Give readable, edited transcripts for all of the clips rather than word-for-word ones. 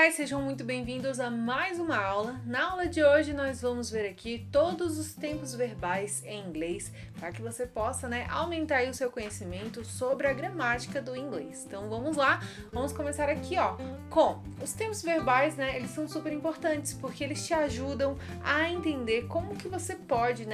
Hi, sejam muito bem-vindos a mais uma aula. Na aula de hoje nós vamos ver aqui todos os tempos verbais em inglês para que você possa, aumentar aí o seu conhecimento sobre a gramática do inglês. Então vamos lá, vamos começar aqui, com os tempos verbais, eles são super importantes porque eles te ajudam a entender como que você pode,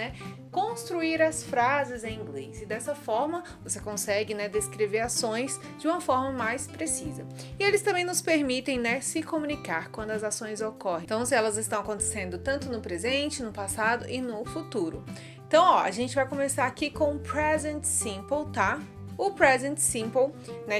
construir as frases em inglês e dessa forma você consegue, descrever ações de uma forma mais precisa. E eles também nos permitem, se comunicar quando as ações ocorrem. Então, se elas estão acontecendo tanto no presente, no passado e no futuro. Então, a gente vai começar aqui com o present simple, tá? O present simple,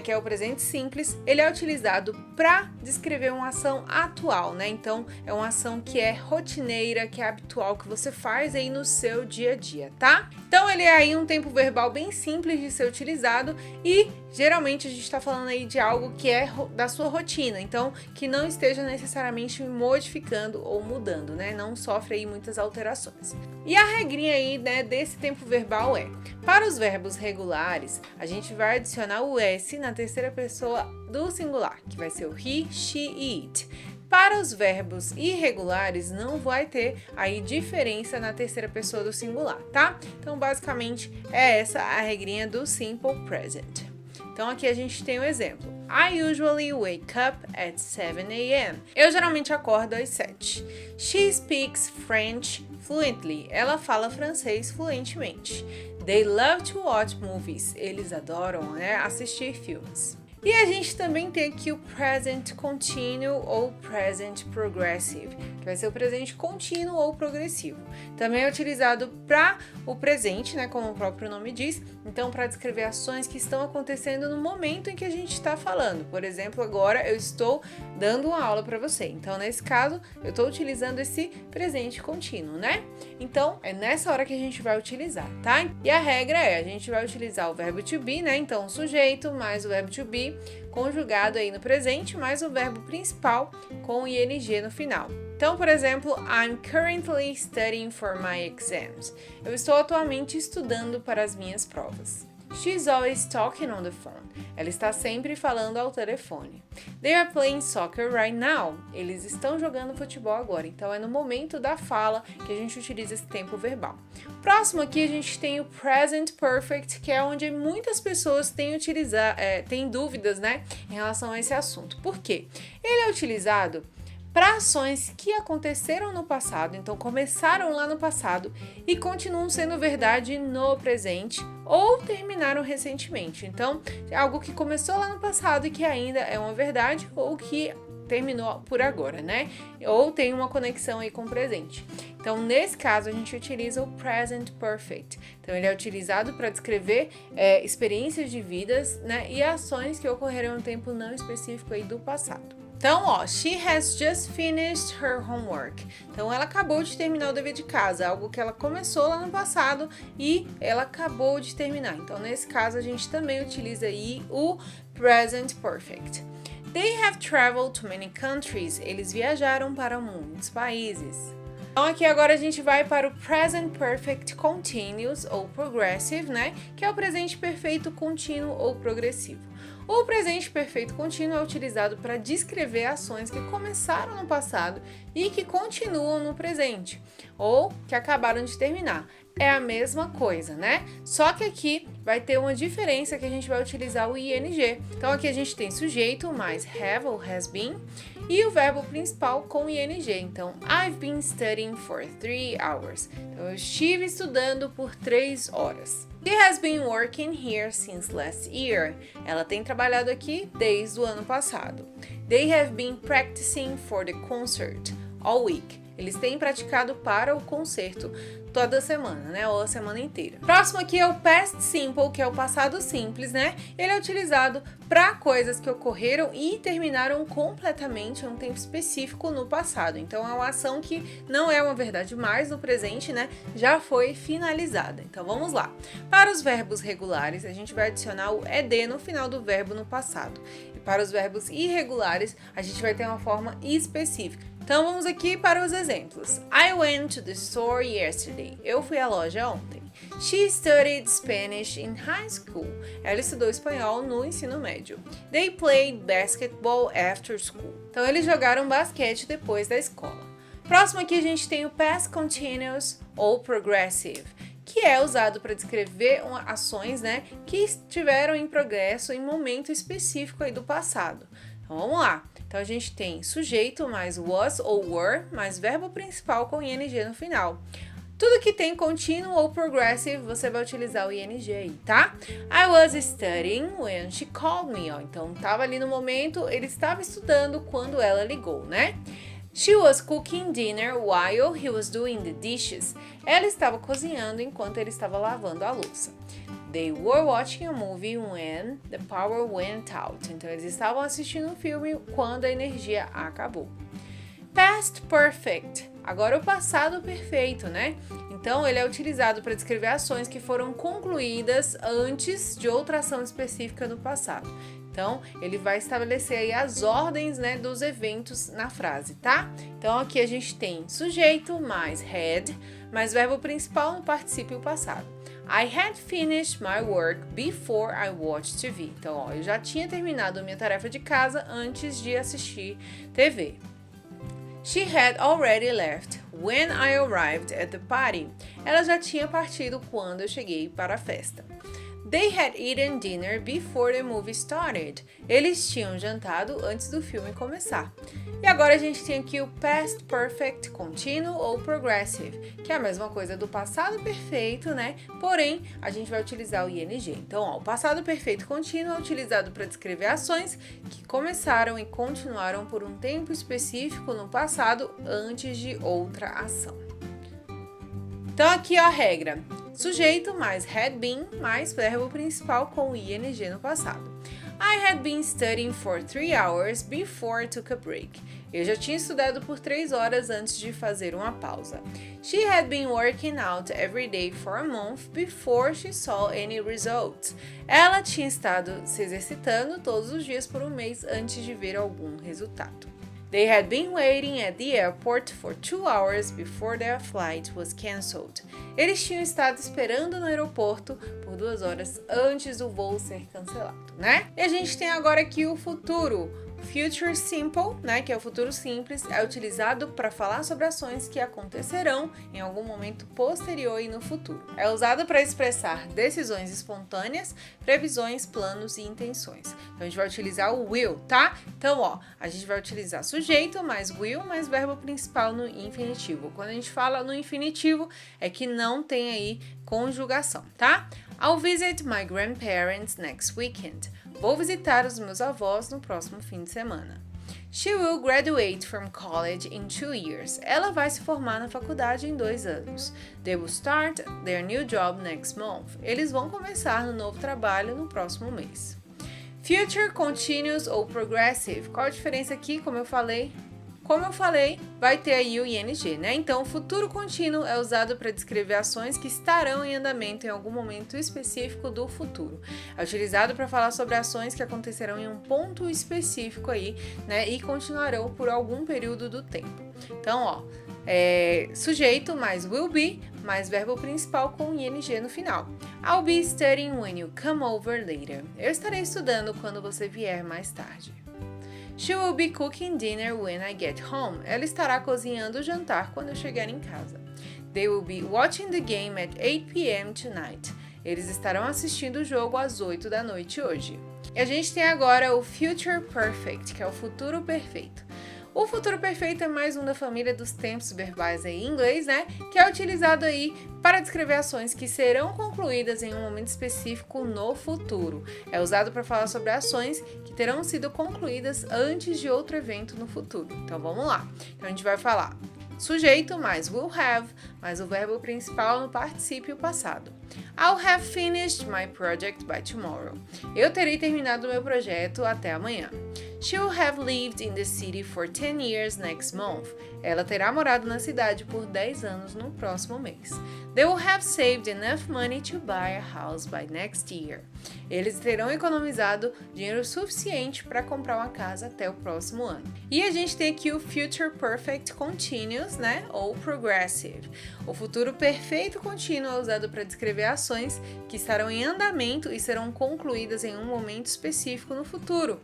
que é o presente simples, ele é utilizado para descrever uma ação atual, Então, é uma ação que é rotineira, que é habitual, que você faz aí no seu dia a dia, tá? Então, ele é aí um tempo verbal bem simples de ser utilizado e, geralmente, a gente está falando aí de algo que é da sua rotina, então, que não esteja necessariamente modificando ou mudando, Não sofre aí muitas alterações. E a regrinha aí, desse tempo verbal é, para os verbos regulares, a gente vai adicionar o S na terceira pessoa do singular, que vai ser o he, she e it. Para os verbos irregulares, não vai ter aí diferença na terceira pessoa do singular, tá? Então, basicamente, é essa a regrinha do simple present. Então, aqui a gente tem um exemplo. I usually wake up at 7 a.m. Eu geralmente acordo às 7. She speaks French fluently. Ela fala francês fluentemente. They love to watch movies. Eles adoram, assistir filmes. E a gente também tem aqui o present continuo ou present progressive, que vai ser o presente contínuo ou progressivo. Também é utilizado para o presente, como o próprio nome diz, então para descrever ações que estão acontecendo no momento em que a gente está falando. Por exemplo, agora eu estou dando uma aula para você, então nesse caso eu estou utilizando esse presente contínuo, Então é nessa hora que a gente vai utilizar, tá? E a regra é, a gente vai utilizar o verbo to be, Então o sujeito mais o verbo to be, conjugado aí no presente, mais o verbo principal com ing no final. Então, por exemplo, I'm currently studying for my exams. Eu estou atualmente estudando para as minhas provas. She's always talking on the phone. Ela está sempre falando ao telefone. They are playing soccer right now. Eles estão jogando futebol agora. Então, é no momento da fala que a gente utiliza esse tempo verbal. Próximo aqui, a gente tem o present perfect, que é onde muitas pessoas têm dúvidas, em relação a esse assunto. Por quê? Ele é utilizado para ações que aconteceram no passado, então começaram lá no passado e continuam sendo verdade no presente ou terminaram recentemente. Então, é algo que começou lá no passado e que ainda é uma verdade ou que terminou por agora, Ou tem uma conexão aí com o presente. Então, nesse caso, a gente utiliza o present perfect. Então, ele é utilizado para descrever experiências de vidas, e ações que ocorreram em um tempo não específico aí do passado. Então, she has just finished her homework. Então, ela acabou de terminar o dever de casa, algo que ela começou lá no passado e ela acabou de terminar. Então, nesse caso, a gente também utiliza aí o present perfect. They have traveled to many countries. Eles viajaram para muitos países. Então, aqui agora a gente vai para o Present Perfect Continuous ou Progressive, que é o presente perfeito contínuo ou progressivo. O presente perfeito contínuo é utilizado para descrever ações que começaram no passado e que continuam no presente, ou que acabaram de terminar. É a mesma coisa, Só que aqui vai ter uma diferença que a gente vai utilizar o ing. Então, aqui a gente tem sujeito mais have ou has been e o verbo principal com ing. Então, I've been studying for 3 hours. Então, eu estive estudando por 3 horas. She has been working here since last year. Ela tem trabalhado aqui desde o ano passado. They have been practicing for the concert all week. Eles têm praticado para o concerto toda semana, ou a semana inteira. Próximo aqui é o past simple, que é o passado simples, Ele é utilizado para coisas que ocorreram e terminaram completamente em um tempo específico no passado. Então, é uma ação que não é uma verdade mais no presente, Já foi finalizada. Então, vamos lá. Para os verbos regulares, a gente vai adicionar o ed no final do verbo no passado. E para os verbos irregulares, a gente vai ter uma forma específica. Então vamos aqui para os exemplos. I went to the store yesterday. Eu fui à loja ontem. She studied Spanish in high school. Ela estudou espanhol no ensino médio. They played basketball after school. Então eles jogaram basquete depois da escola. Próximo aqui a gente tem o past continuous ou progressive, que é usado para descrever ações, né, que estiveram em progresso em momento específico aí do passado. Então vamos lá. Então a gente tem sujeito mais was ou were mais verbo principal com ing no final. Tudo que tem contínuo ou progressive, você vai utilizar o ing aí, tá? I was studying when she called me. Ó. Então estava ali no momento, ele estava estudando quando ela ligou, né? She was cooking dinner while he was doing the dishes. Ela estava cozinhando enquanto ele estava lavando a louça. They were watching a movie when the power went out. Então, eles estavam assistindo um filme quando a energia acabou. Past perfect. Agora, o passado perfeito, né? Então, ele é utilizado para descrever ações que foram concluídas antes de outra ação específica no passado. Então, ele vai estabelecer aí as ordens, né, dos eventos na frase, tá? Então, aqui a gente tem sujeito mais had, mais verbo principal no particípio passado. I had finished my work before I watched TV. Então, ó, eu já tinha terminado a minha tarefa de casa antes de assistir TV. She had already left when I arrived at the party. Ela já tinha partido quando eu cheguei para a festa. They had eaten dinner before the movie started. Eles tinham jantado antes do filme começar. E agora a gente tem aqui o past perfect contínuo ou progressive, que é a mesma coisa do passado perfeito, né? Porém, a gente vai utilizar o ing. Então, ó, o passado perfeito contínuo é utilizado para descrever ações que começaram e continuaram por um tempo específico no passado antes de outra ação. Então, aqui ó, a regra. Sujeito mais had been mais verbo principal com ing no passado. I had been studying for 3 hours before I took a break. Eu já tinha estudado por 3 horas antes de fazer uma pausa. She had been working out every day for a month before she saw any results. Ela tinha estado se exercitando todos os dias por um mês antes de ver algum resultado. They had been waiting at the airport for 2 hours before their flight was cancelled. Eles tinham estado esperando no aeroporto por 2 horas antes do voo ser cancelado, né? E a gente tem agora aqui o futuro. Future Simple, né, que é o futuro simples, é utilizado para falar sobre ações que acontecerão em algum momento posterior e no futuro. É usado para expressar decisões espontâneas, previsões, planos e intenções. Então, a gente vai utilizar o will, tá? Então, ó, a gente vai utilizar sujeito mais will mais verbo principal no infinitivo. Quando a gente fala no infinitivo, é que não tem aí conjugação, tá? I'll visit my grandparents next weekend. Vou visitar os meus avós no próximo fim de semana. She will graduate from college in 2 years. Ela vai se formar na faculdade em 2 anos. They will start their new job next month. Eles vão começar no novo trabalho no próximo mês. Future continuous ou progressive. Qual a diferença aqui? Como eu falei, vai ter aí o ing, né? Então, o futuro contínuo é usado para descrever ações que estarão em andamento em algum momento específico do futuro. É utilizado para falar sobre ações que acontecerão em um ponto específico aí, né? E continuarão por algum período do tempo. Então, ó, sujeito mais will be mais verbo principal com ing no final. I'll be studying when you come over later. Eu estarei estudando quando você vier mais tarde. She will be cooking dinner when I get home. Ela estará cozinhando o jantar quando eu chegar em casa. They will be watching the game at 8 p.m. tonight. Eles estarão assistindo o jogo às 8 da noite hoje. E a gente tem agora o Future Perfect, que é o futuro perfeito. O futuro perfeito é mais um da família dos tempos verbais aí em inglês, né? Que é utilizado aí para descrever ações que serão concluídas em um momento específico no futuro. É usado para falar sobre ações que terão sido concluídas antes de outro evento no futuro. Então vamos lá. Então a gente vai falar sujeito mais will have mais o verbo principal no particípio passado. I'll have finished my project by tomorrow. Eu terei terminado meu projeto até amanhã. She'll have lived in the city for 10 years next month. Ela terá morado na cidade por 10 anos no próximo mês. They will have saved enough money to buy a house by next year. Eles terão economizado dinheiro suficiente para comprar uma casa até o próximo ano. E a gente tem aqui o Future Perfect Continuous, né? Ou Progressive. O futuro perfeito contínuo é usado para descrever ações que estarão em andamento e serão concluídas em um momento específico no futuro.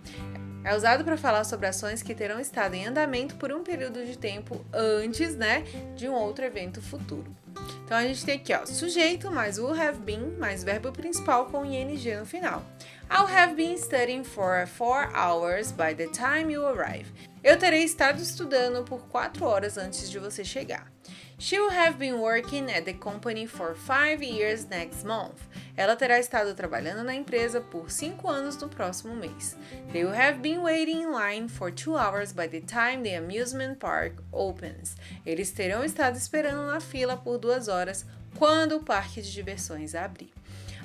É usado para falar sobre ações que terão estado em andamento por um período de tempo antes, né, de um outro evento futuro. Então a gente tem aqui, ó, sujeito mais will have been mais verbo principal com ing no final. I'll have been studying for 4 hours by the time you arrive. Eu terei estado estudando por 4 horas antes de você chegar. She will have been working at the company for 5 years next month. Ela terá estado trabalhando na empresa por 5 anos no próximo mês. They will have been waiting in line for 2 hours by the time the amusement park opens. Eles terão estado esperando na fila por 2 horas quando o parque de diversões abrir.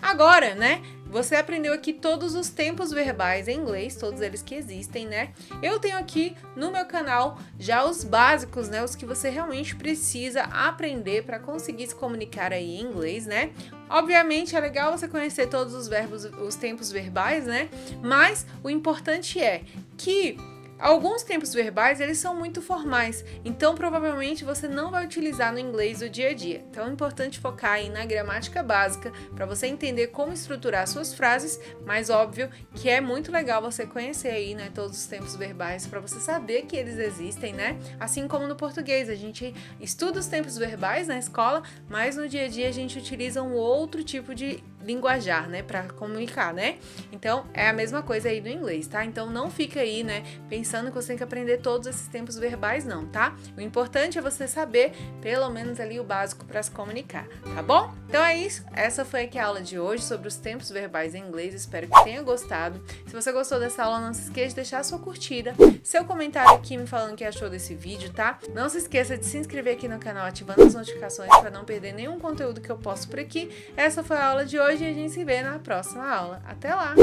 Agora, né, você aprendeu aqui todos os tempos verbais em inglês, todos eles que existem, né? Eu tenho aqui no meu canal já os básicos, né, os que você realmente precisa aprender para conseguir se comunicar aí em inglês, né? Obviamente é legal você conhecer todos os verbos, os tempos verbais, né? Mas o importante é que alguns tempos verbais, eles são muito formais, então provavelmente você não vai utilizar no inglês do dia a dia. Então é importante focar aí na gramática básica para você entender como estruturar suas frases, mas óbvio que é muito legal você conhecer aí, né, todos os tempos verbais para você saber que eles existem, né? Assim como no português, a gente estuda os tempos verbais na escola, mas no dia a dia a gente utiliza um outro tipo de linguajar, né, para comunicar, né? Então é a mesma coisa aí do inglês, tá? Então não fica aí, né, pensando que você tem que aprender todos esses tempos verbais, não, tá? O importante é você saber pelo menos ali o básico para se comunicar, tá bom? Então é isso, essa foi aqui a aula de hoje sobre os tempos verbais em inglês, espero que tenha gostado. Se você gostou dessa aula, não se esqueça de deixar sua curtida, seu comentário aqui me falando o que achou desse vídeo, tá? Não se esqueça de se inscrever aqui no canal ativando as notificações para não perder nenhum conteúdo que eu posto por aqui. Essa foi a aula de hoje e a gente se vê na próxima aula. Até lá!